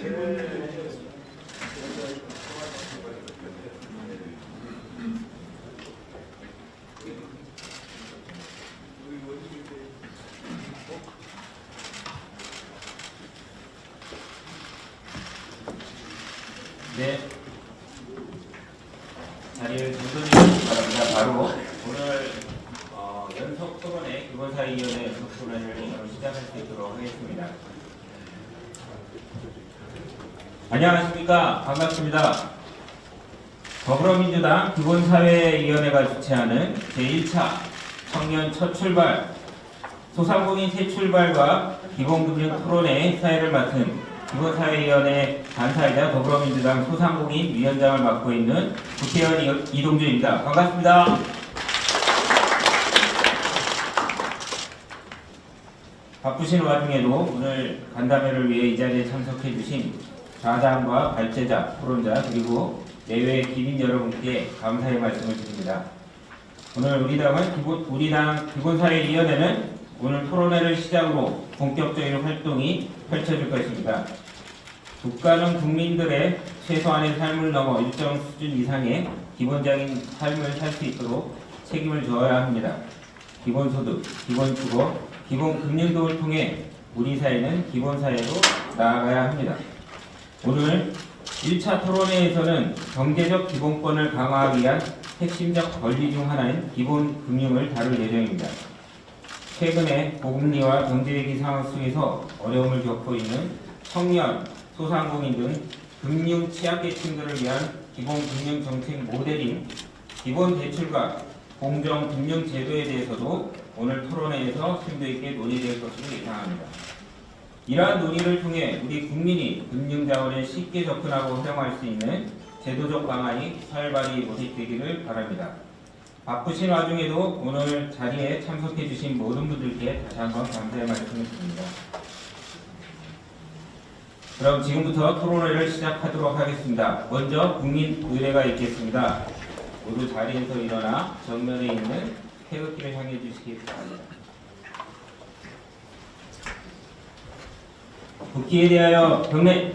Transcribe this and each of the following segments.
네, 자리를 정돈해주시기 바랍니다. 바로 오늘 연속 토론회 기본사회위원회 연속 토론회를 바로 시작할 수 있도록 하겠습니다. 안녕하십니까. 반갑습니다. 더불어민주당 기본사회위원회가 주최하는 제1차 청년 첫 출발, 소상공인 새 출발과 기본금융 토론회 사회를 맡은 기본사회위원회 간사이자 더불어민주당 소상공인 위원장을 맡고 있는 국회의원 이동준입니다. 반갑습니다. 바쁘신 와중에도 오늘 간담회를 위해 이 자리에 참석해 주신 좌장과 발제자, 토론자 그리고 내외 기민 여러분께 감사의 말씀을 드립니다. 오늘 우리 당 기본사회위원회는 오늘 토론회를 시작으로 본격적인 활동이 펼쳐질 것입니다. 국가는 국민들의 최소한의 삶을 넘어 일정 수준 이상의 기본적인 삶을 살 수 있도록 책임을 져야 합니다. 기본소득, 기본주거, 기본금융 등을 통해 우리 사회는 기본사회로 나아가야 합니다. 오늘 1차 토론회에서는 경제적 기본권을 강화하기 위한 핵심적 권리 중 하나인 기본금융을 다룰 예정입니다. 최근에 고금리와 경제위기 상황 속에서 어려움을 겪고 있는 청년, 소상공인 등 금융 취약계층들을 위한 기본금융 정책 모델인 기본대출과 공정금융제도에 대해서도 오늘 토론회에서 심도 있게 논의될 것으로 예상합니다. 이러한 논의를 통해 우리 국민이 금융자원에 쉽게 접근하고 활용할 수 있는 제도적 방안이 활발히 모색되기를 바랍니다. 바쁘신 와중에도 오늘 자리에 참석해 주신 모든 분들께 다시 한번 감사의 말씀을 드립니다. 그럼 지금부터 토론회를 시작하도록 하겠습니다. 먼저 국민 의례가 있겠습니다. 모두 자리에서 일어나 정면에 있는 태극기를 향해 주시기 바랍니다. 국기에 대하여 경례.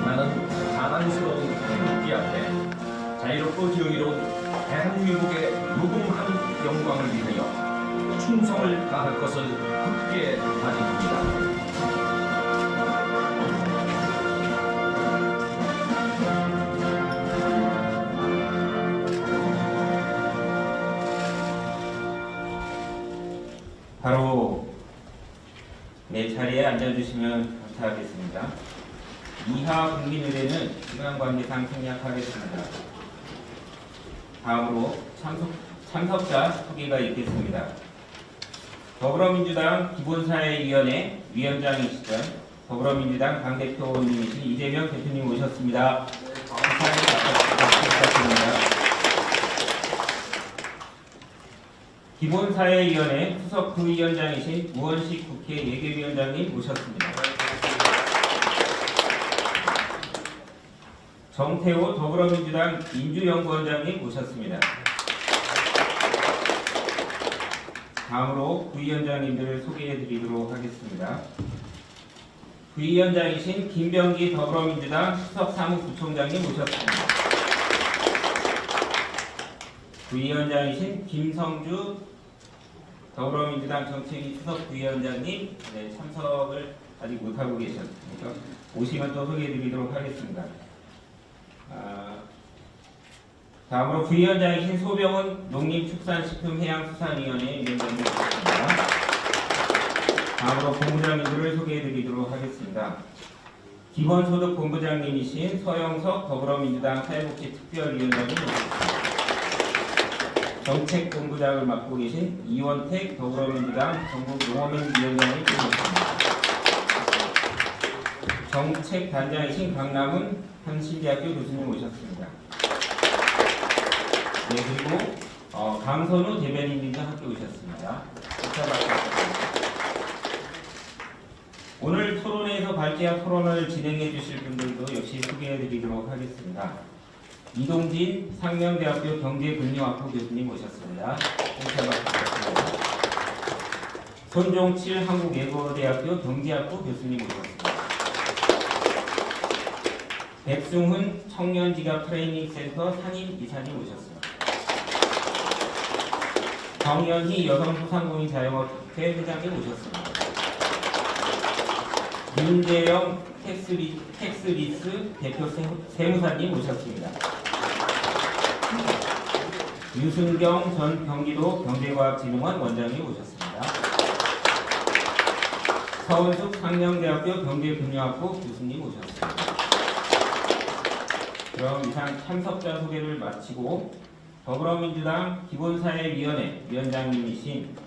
나는 자랑스러운 태극기 앞에 자유롭고 지영이로운 대한민국의 무궁한 영광을 위하여 충성을 다할 것을 굳게 다짐합니다. 바로 내 자리에 앉아주시면 감사하겠습니다. 이하 국민의례는 시간 관계상 생략하겠습니다. 다음으로 참석자 소개가 있겠습니다. 더불어민주당 기본사회위원회 위원장이시던 더불어민주당 당대표님이신 이재명 대표님 오셨습니다. 부탁드립니다. 기본사회위원회 수석 부위원장이신 우원식 국회 예결위원장님 오셨습니다. 정태호 더불어민주당 민주연구원장님 오셨습니다. 다음으로 부위원장님들을 소개해드리도록 하겠습니다. 부위원장이신 김병기 더불어민주당 수석사무부총장님 오셨습니다. 부위원장이신 김성주 더불어민주당 정책위 수석 부위원장님 참석을 아직 못하고 계셨습니다. 오시면 또 소개해드리도록 하겠습니다. 다음으로 부위원장이신 소병훈 농림축산식품해양수산위원회 위원장님 오셨습니다. 다음으로 본부장님들을 소개해드리도록 하겠습니다. 기본소득본부장님이신 서영석 더불어민주당 사회복지특별위원장님 오셨습니다. 정책본부장을 맡고 계신 이원택 더불어민주당 전국농어민위원장님 오셨습니다. 정책단장이신 강남은 한신대학교 교수님 오셨습니다. 네, 그리고 강선우 대변인님도 함께 오셨습니다. 오늘 토론회에서 발제와 토론을 진행해 주실 분들도 역시 소개해 드리도록 하겠습니다. 이동진 상명대학교 경제금융학부 교수님 모셨습니다. 홍채 부탁드립니다. 손종칠 한국예고대학교 경제학부 교수님 모셨습니다. 백승훈 청년직업 트레이닝센터 상임이사님 모셨습니다. 정연희 여성소상공인자영업회 회장님 모셨습니다. 윤재영 텍스리스 대표 세무사님 모셨습니다. 유순경 전 경기도 경제과학진흥원 원장님 모셨습니다. 서은숙 상명대학교 경제금융학부 교수님 모셨습니다. 그럼 이상 참석자 소개를 마치고 더불어민주당 기본사회위원회 위원장님이신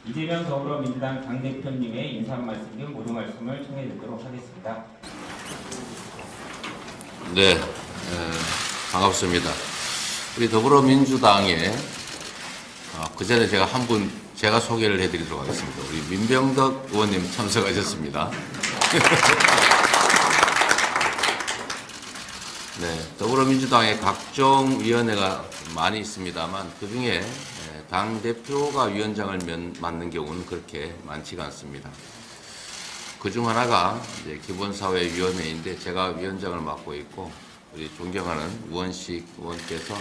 이재명 더불어민주당 당대표님의 인사 말씀 등 모두 말씀을 청해 듣도록 하겠습니다. 네, 반갑습니다. 우리 더불어민주당에 그 전에 제가 한 분 제가 소개를 해드리도록 하겠습니다. 우리 민병덕 의원님 참석하셨습니다. 네, 더불어민주당의 각종 위원회가 많이 있습니다만 그 중에 당 대표가 위원장을 맡는 경우는 그렇게 많지가 않습니다. 그 중 하나가 이제 기본사회위원회인데 제가 위원장을 맡고 있고 우리 존경하는 우원식 의원께서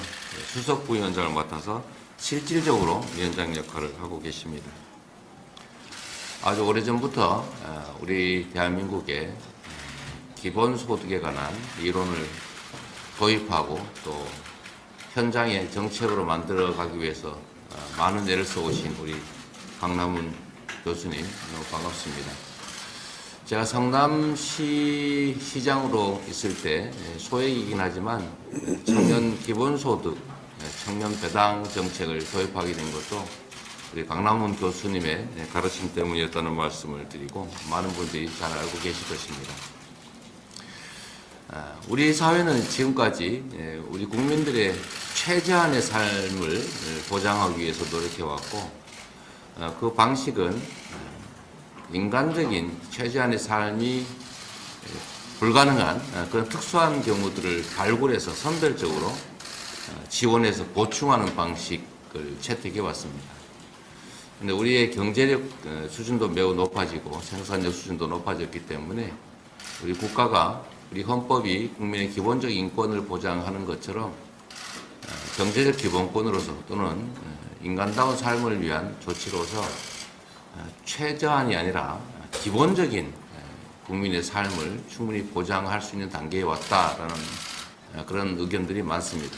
수석 부위원장을 맡아서 실질적으로 위원장 역할을 하고 계십니다. 아주 오래전부터 우리 대한민국의 기본소득에 관한 이론을 도입하고 또 현장에 정책으로 만들어가기 위해서 많은 애를 써오신 우리 강남훈 교수님 너무 반갑습니다. 제가 성남시 시장으로 있을 때 소액이긴 하지만 청년 기본소득, 청년 배당 정책을 도입하게 된 것도 우리 강남훈 교수님의 가르침 때문이었다는 말씀을 드리고 많은 분들이 잘 알고 계실 것입니다. 우리 사회는 지금까지 우리 국민들의 최저한의 삶을 보장하기 위해서 노력해왔고 그 방식은 인간적인 최저한의 삶이 불가능한 그런 특수한 경우들을 발굴해서 선별적으로 지원해서 보충하는 방식을 채택해 왔습니다. 근데 우리의 경제력 수준도 매우 높아지고 생산력 수준도 높아졌기 때문에 우리 국가가 우리 헌법이 국민의 기본적 인권을 보장하는 것처럼 경제적 기본권으로서 또는 인간다운 삶을 위한 조치로서 최저한이 아니라 기본적인 국민의 삶을 충분히 보장할 수 있는 단계에 왔다라는 그런 의견들이 많습니다.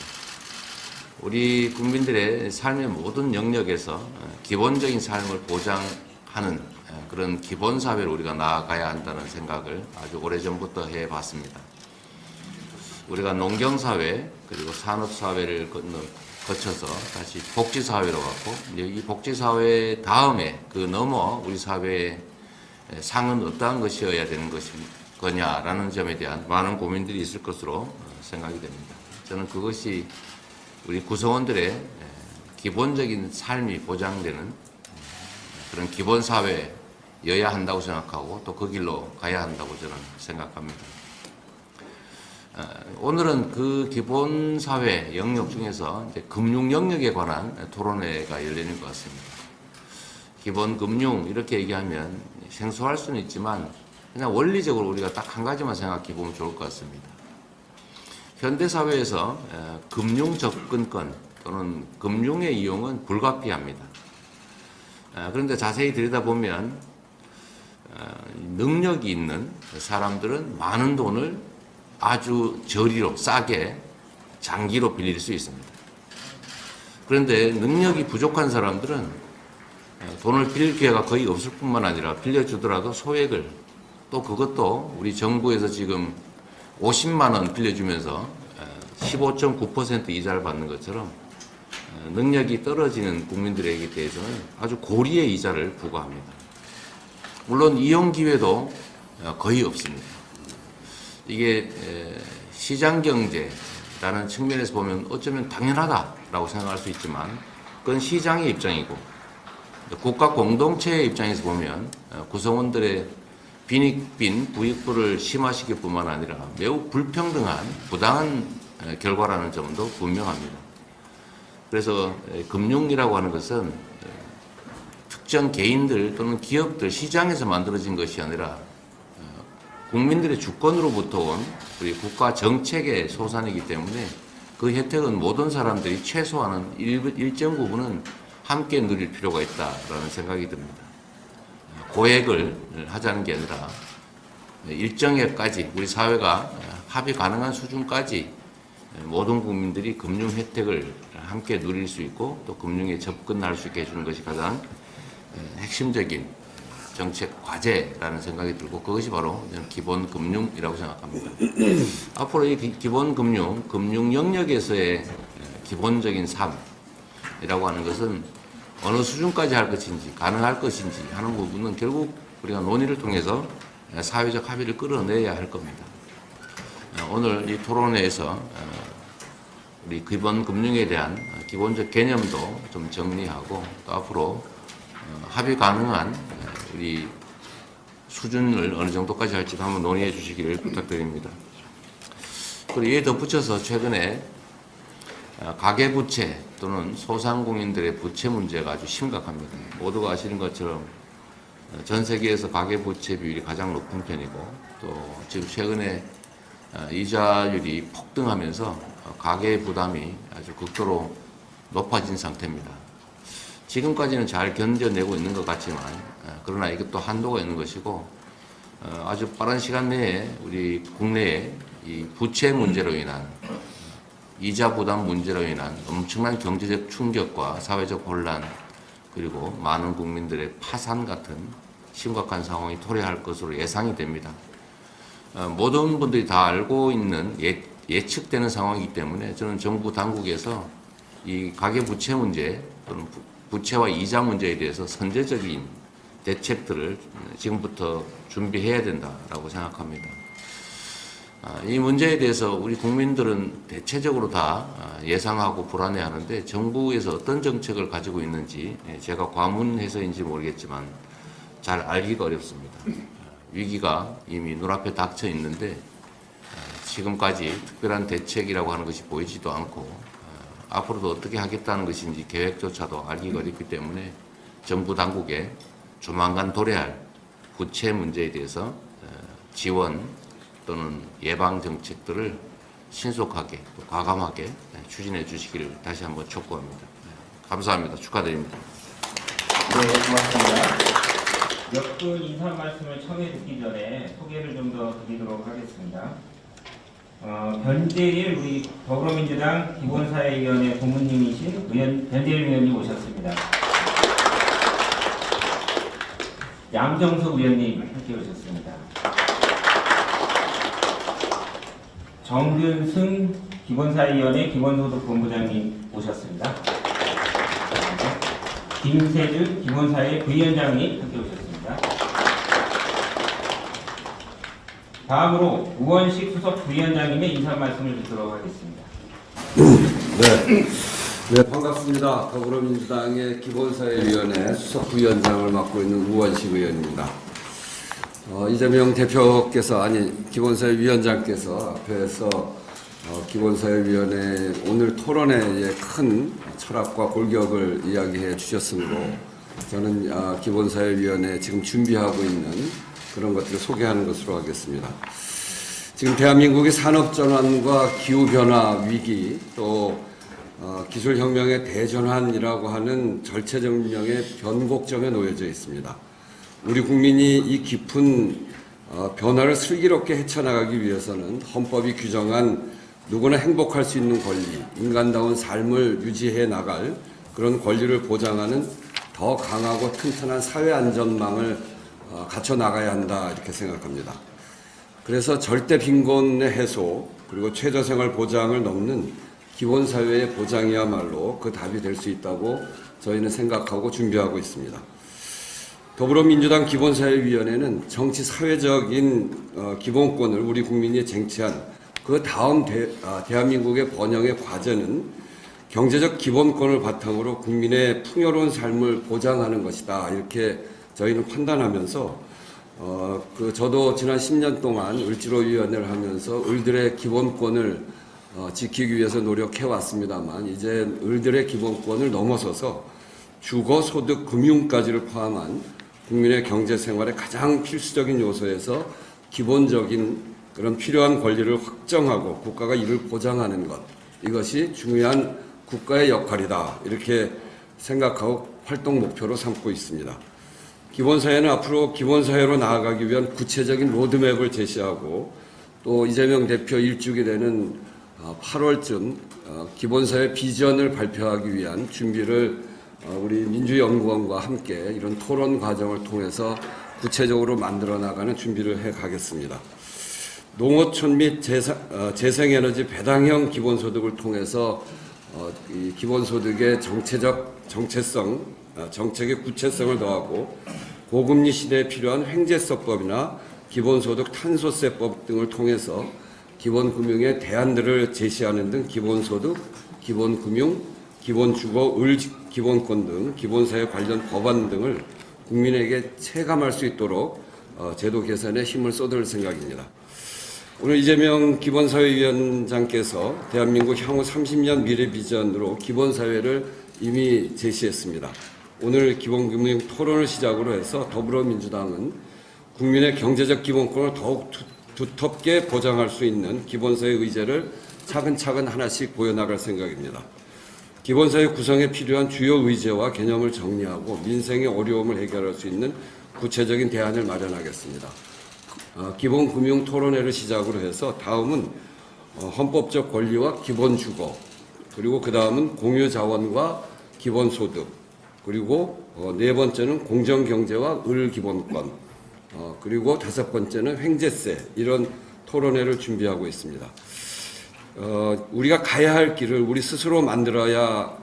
우리 국민들의 삶의 모든 영역에서 기본적인 삶을 보장하는 그런 기본사회로 우리가 나아가야 한다는 생각을 아주 오래전부터 해봤습니다. 우리가 농경사회 그리고 산업사회를 거쳐서 다시 복지사회로 갔고 이 복지사회 다음에 그 넘어 우리 사회의 상은 어떠한 것이어야 되는 거냐라는 점에 대한 많은 고민들이 있을 것으로 생각이 됩니다. 저는 그것이 우리 구성원들의 기본적인 삶이 보장되는 그런 기본사회여야 한다고 생각하고 또 그 길로 가야 한다고 저는 생각합니다. 오늘은 그 기본사회 영역 중에서 이제 금융 영역에 관한 토론회가 열리는 것 같습니다. 기본 금융 이렇게 얘기하면 생소할 수는 있지만 그냥 원리적으로 우리가 딱 한 가지만 생각해 보면 좋을 것 같습니다. 현대사회에서 금융 접근권 또는 금융의 이용은 불가피합니다. 그런데 자세히 들여다보면 능력이 있는 사람들은 많은 돈을 아주 저리로 싸게 장기로 빌릴 수 있습니다. 그런데 능력이 부족한 사람들은 돈을 빌릴 기회가 거의 없을 뿐만 아니라 빌려주더라도 소액을 또 그것도 우리 정부에서 지금 50만 원 빌려주면서 15.9% 이자를 받는 것처럼 능력이 떨어지는 국민들에게 대해서는 아주 고리의 이자를 부과합니다. 물론 이용 기회도 거의 없습니다. 이게 시장경제라는 측면에서 보면 어쩌면 당연하다라고 생각할 수 있지만 그건 시장의 입장이고 국가 공동체의 입장에서 보면 구성원들의 빈익빈 부익부를 심화시킬 뿐만 아니라 매우 불평등한 부당한 결과라는 점도 분명합니다. 그래서 금융이라고 하는 것은 특정 개인들 또는 기업들 시장에서 만들어진 것이 아니라 국민들의 주권으로부터 온 우리 국가 정책의 소산이기 때문에 그 혜택은 모든 사람들이 최소한은 일정 부분은 함께 누릴 필요가 있다라는 생각이 듭니다. 고액을 하자는 게 아니라 일정액까지 우리 사회가 합의 가능한 수준까지 모든 국민들이 금융 혜택을 함께 누릴 수 있고 또 금융에 접근할 수 있게 해주는 것이 가장 핵심적인 정책 과제라는 생각이 들고 그것이 바로 저는 기본 금융이라고 생각합니다. 앞으로 이 기본 금융 영역에서의 기본적인 삶이라고 하는 것은 어느 수준까지 할 것인지 가능할 것인지 하는 부분은 결국 우리가 논의를 통해서 사회적 합의를 끌어내야 할 겁니다. 오늘 이 토론회에서 우리 기본 금융에 대한 기본적 개념도 좀 정리하고 또 앞으로 합의 가능한 우리 수준을 어느 정도까지 할지도 한번 논의해 주시기를 부탁드립니다. 그리고 이에 덧붙여서 최근에 가계부채 또는 소상공인들의 부채 문제가 아주 심각합니다. 모두가 아시는 것처럼 전 세계에서 가계부채 비율이 가장 높은 편이고 또 지금 최근에 이자율이 폭등하면서 가계 부담이 아주 극도로 높아진 상태입니다. 지금까지는 잘 견뎌내고 있는 것 같지만 그러나 이것도 한도가 있는 것이고 아주 빠른 시간 내에 우리 국내에 이 부채 문제로 인한 이자 부담 문제로 인한 엄청난 경제적 충격과 사회적 혼란 그리고 많은 국민들의 파산 같은 심각한 상황이 도래할 것으로 예상이 됩니다. 모든 분들이 다 알고 있는 예측되는 상황이기 때문에 저는 정부 당국에서 이 가계부채 문제 또는 부채와 이자 문제에 대해서 선제적인 대책들을 지금부터 준비해야 된다라고 생각합니다. 이 문제에 대해서 우리 국민들은 대체적으로 다 예상하고 불안해하는데 정부에서 어떤 정책을 가지고 있는지 제가 과문해서인지 모르겠지만 잘 알기가 어렵습니다. 위기가 이미 눈앞에 닥쳐 있는데 지금까지 특별한 대책이라고 하는 것이 보이지도 않고 앞으로도 어떻게 하겠다는 것인지 계획조차도 알기가 어렵기 때문에 정부 당국에 조만간 도래할 부채 문제에 대해서 지원 또는 예방 정책들을 신속하게 또 과감하게 추진해 주시기를 다시 한번 촉구합니다. 감사합니다. 축하드립니다. 네, 고맙습니다. 몇 분 인사 말씀을 처음에 듣기 전에 소개를 좀 더 드리도록 하겠습니다. 변재일 우리 더불어민주당 기본사회위원회 고문님이신 변재일 위원님 오셨습니다. 양정석 의원님 함께 오셨습니다. 정근승 기본사회위원회 기본소득본부장님 오셨습니다. 김세준 기본사회 부위원장님 함께 오셨습니다. 다음으로 우원식 수석 부위원장님의 인사 말씀을 듣도록 하겠습니다. 네, 반갑습니다. 더불어민주당의 기본사회위원회 수석 부위원장을 맡고 있는 우원식 의원입니다. 이재명 대표께서 기본사회위원장께서 앞에서 기본사회위원회 오늘 토론회의 큰 철학과 골격을 이야기해 주셨으므로 저는 기본사회위원회 지금 준비하고 있는 그런 것들을 소개하는 것으로 하겠습니다. 지금 대한민국의 산업전환과 기후변화 위기 또 기술혁명의 대전환이라고 하는 절체절명의 변곡점에 놓여져 있습니다. 우리 국민이 이 깊은 변화를 슬기롭게 헤쳐나가기 위해서는 헌법이 규정한 누구나 행복할 수 있는 권리, 인간다운 삶을 유지해 나갈 그런 권리를 보장하는 더 강하고 튼튼한 사회 안전망을 갖춰 나가야 한다 이렇게 생각합니다. 그래서 절대 빈곤의 해소 그리고 최저생활 보장을 넘는 기본사회의 보장이야말로 그 답이 될 수 있다고 저희는 생각하고 준비하고 있습니다. 더불어민주당 기본사회위원회는 정치 사회적인 기본권을 우리 국민이 쟁취한 그 다음 대한민국의 번영의 과제는 경제적 기본권을 바탕으로 국민의 풍요로운 삶을 보장하는 것이다. 이렇게 저희는 판단하면서 저도 지난 10년 동안 을지로위원회를 하면서 을들의 기본권을 지키기 위해서 노력해 왔습니다만, 이제 을들의 기본권을 넘어서서 주거, 소득, 금융까지를 포함한 국민의 경제 생활의 가장 필수적인 요소에서 기본적인 그런 필요한 권리를 확정하고 국가가 이를 보장하는 것, 이것이 중요한 국가의 역할이다, 이렇게 생각하고 활동 목표로 삼고 있습니다. 기본사회는 앞으로 기본사회로 나아가기 위한 구체적인 로드맵을 제시하고, 또 이재명 대표 일주기 되는 8월쯤 기본사회 비전을 발표하기 위한 준비를 우리 민주연구원과 함께 이런 토론 과정을 통해서 구체적으로 만들어 나가는 준비를 해 가겠습니다. 농어촌 및 재생에너지 배당형 기본소득을 통해서 이 기본소득의 정책의 구체성을 더하고, 고금리 시대에 필요한 횡재서법이나 기본소득 탄소세법 등을 통해서 기본금융의 대안들을 제시하는 등 기본소득, 기본금융, 기본주거, 기본권 등 기본사회 관련 법안 등을 국민에게 체감할 수 있도록 제도 개선에 힘을 쏟을 생각입니다. 오늘 이재명 기본사회위원장께서 대한민국 향후 30년 미래 비전으로 기본사회를 이미 제시했습니다. 오늘 기본금융 토론을 시작으로 해서 더불어민주당은 국민의 경제적 기본권을 더욱 두텁게 보장할 수 있는 기본사회 의제를 차근차근 하나씩 보여나갈 생각입니다. 기본사회 구성에 필요한 주요 의제와 개념을 정리하고 민생의 어려움을 해결할 수 있는 구체적인 대안을 마련하겠습니다. 기본금융 토론회를 시작으로 해서 다음은 헌법적 권리와 기본주거, 그리고 그 다음은 공유자원과 기본소득, 그리고 네 번째는 공정경제와 을기본권, 그리고 다섯 번째는 횡재세, 이런 토론회를 준비하고 있습니다. 우리가 가야 할 길을 우리 스스로 만들어야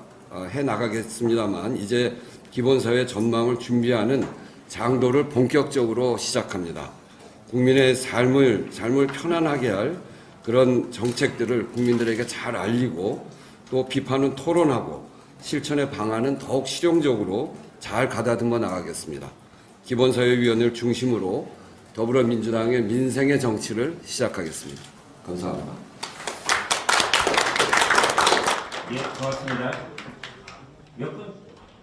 해 나가겠습니다만, 이제 기본사회 전망을 준비하는 장도를 본격적으로 시작합니다. 국민의 삶을 편안하게 할 그런 정책들을 국민들에게 잘 알리고, 또 비판은 토론하고 실천의 방안은 더욱 실용적으로 잘 가다듬어 나가겠습니다. 기본사회위원회를 중심으로 더불어민주당의 민생의 정치를 시작하겠습니다. 감사합니다. 예, 고맙습니다. 몇 분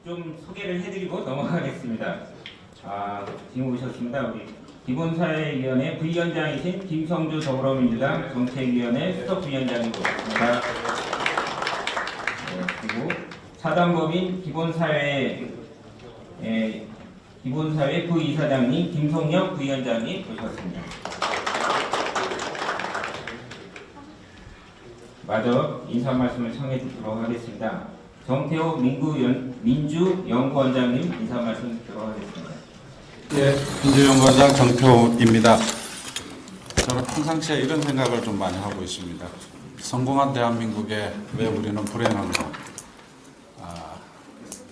좀 소개를 해드리고 넘어가겠습니다. 지금 오셨습니다. 우리 기본사회위원회 부위원장이신 김성주 더불어민주당 정책위원회 수석부위원장님 오셨습니다. 그리고 사단법인 기본사회 부이사장님 김성영 부위원장님 오셨습니다. 마저 인사 말씀을 청해 듣도록 하겠습니다. 정태호 민주연구원장님 인사 말씀 듣도록 하겠습니다. 예, 민주연구원장 정태호입니다. 저는 평상시에 이런 생각을 좀 많이 하고 있습니다. 성공한 대한민국에 왜 우리는 불행한가?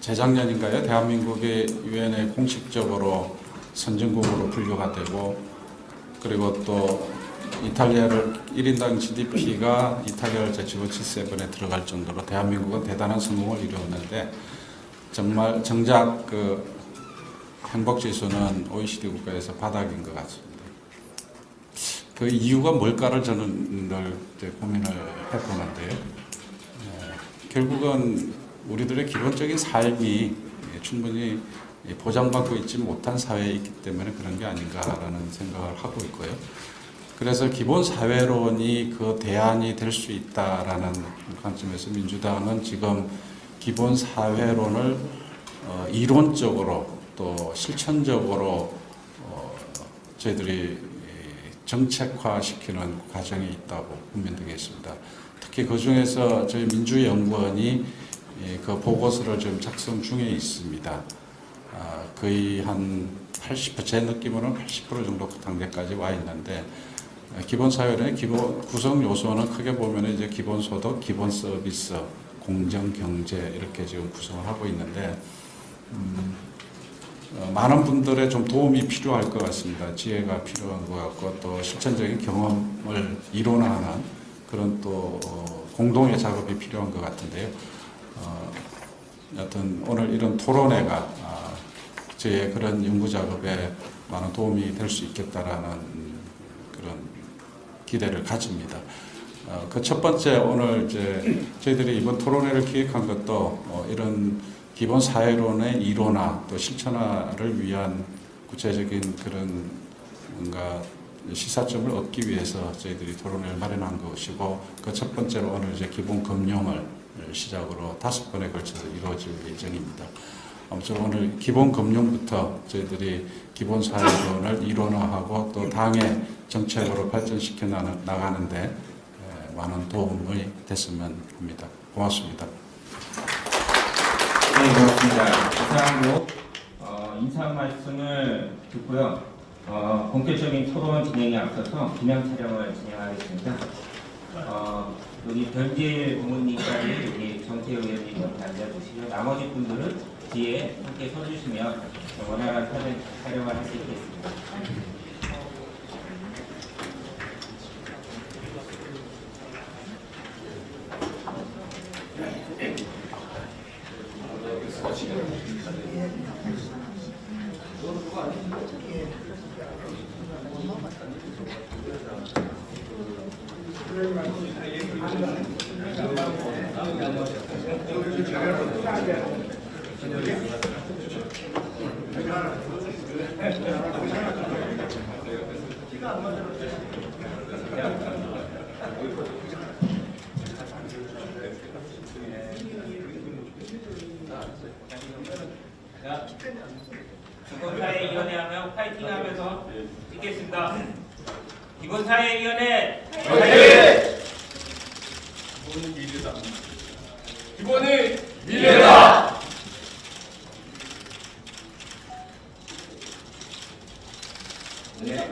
재작년인가요? 대한민국이 유엔에 공식적으로 선진국으로 분류가 되고, 그리고 또 이탈리아를 1인당 GDP가 이탈리아를 제치고 G7에 들어갈 정도로 대한민국은 대단한 성공을 이루었는데, 정작 그 행복지수는 OECD 국가에서 바닥인 것 같습니다. 그 이유가 뭘까를 저는 늘 고민을 해보는데요. 결국은 우리들의 기본적인 삶이 충분히 보장받고 있지 못한 사회에 있기 때문에 그런 게 아닌가라는 생각을 하고 있고요. 그래서 기본사회론이 그 대안이 될 수 있다라는 관점에서 민주당은 지금 기본사회론을 이론적으로 또 실천적으로 저희들이 정책화시키는 과정이 있다고 분명되겠습니다. 특히 그 중에서 저희 민주연구원이 그 보고서를 지금 작성 중에 있습니다. 거의 한 80%, 제 느낌으로는 80% 정도 그 단계까지 와 있는데, 기본사회의 구성 요소는 크게 보면 이제 기본소득, 기본서비스, 공정경제 이렇게 지금 구성을 하고 있는데, 많은 분들의 좀 도움이 필요할 것 같습니다. 지혜가 필요한 것 같고, 또 실천적인 경험을 이론화하는 그런 또 공동의 작업이 필요한 것 같은데요. 여하튼 오늘 이런 토론회가 저희의 그런 연구 작업에 많은 도움이 될 수 있겠다라는 그런 기대를 가집니다. 그 첫 번째 오늘 이제 저희들이 이번 토론회를 기획한 것도 이런 기본 사회론의 이론화 또 실천화를 위한 구체적인 그런 뭔가 시사점을 얻기 위해서 저희들이 토론회를 마련한 것이고 그 첫 번째로 오늘 이제 기본 금융을 시작으로 5번에 걸쳐서 이루어질 예정입니다. 아무튼 오늘 기본 금융부터 저희들이 기본 사회론을 이론화하고 또 당의 정책으로 발전시켜 나가는데 많은 도움이 됐으면 합니다. 고맙습니다. 네, 고맙습니다. 이상으로 인사 말씀을 듣고요. 본격적인 토론 진행에 앞서서 기념 촬영을 진행하겠습니다. 여기 변질 부모님까지 여기 정태호 의원님 옆에 앉아주시고 나머지 분들은 뒤에 함께 서주시면 원활한 촬영을 할 수 있겠습니다. 기본사회위원회 하면 파이팅하면서 찍겠습니다. 기본사회위원회 파이팅! 기본은 미래다. 기본은 미래다. 네.